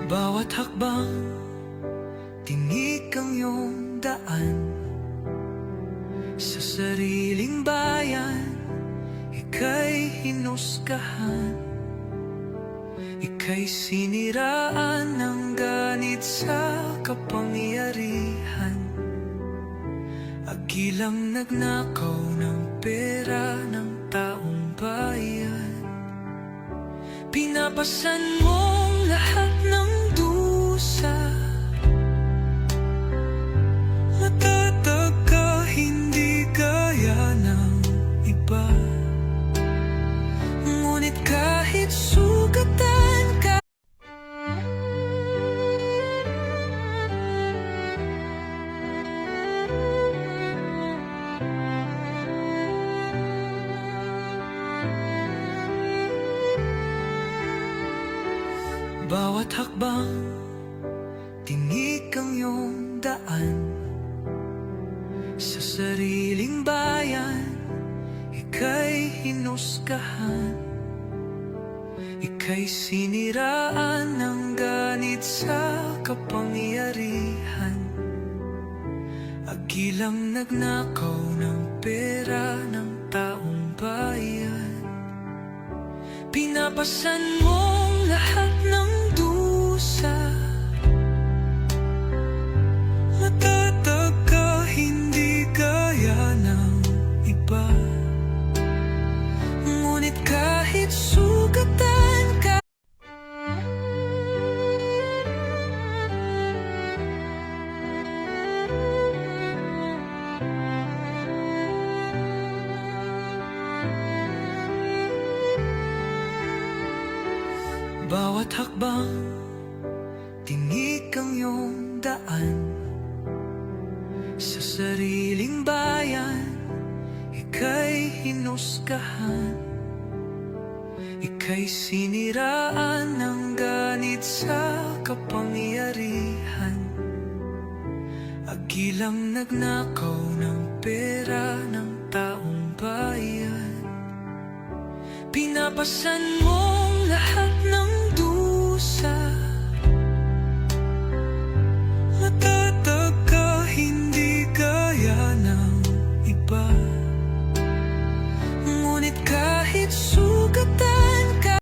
Bawat hakbang, tinik ang iyong daan. Sa sariling bayan, ika'y hinusgahan. Ika'y siniraan ng ganit sa kapangyarihan. Agilang nagnakaw ng pera ng taong bayan. Pinapasan mong lahat ng dusa. Matatag ka, hindi gaya ng iba. Ngunit kahit sugatan ka, bawat hakbang, tinik ang iyong daan. Sa sariling bayan, ika'y hinusgahan. Ika'y siniraan ng ganit sa kapangyarihan. Agilang nagnakaw ng pera ng taong bayan. Pinapasan mong lahat ng dusa. Matatag ka, hindi gaya ng iba. Ngunit kahit sugatan ka, bawat hakbang, tinik ang iyong daan. Sa sariling bayan, ika'y hinusgahan. Ika'y siniraan ng ganit sa kapangyarihan. Agilang nagnakaw ng pera ng taong bayan. Pinapasan mo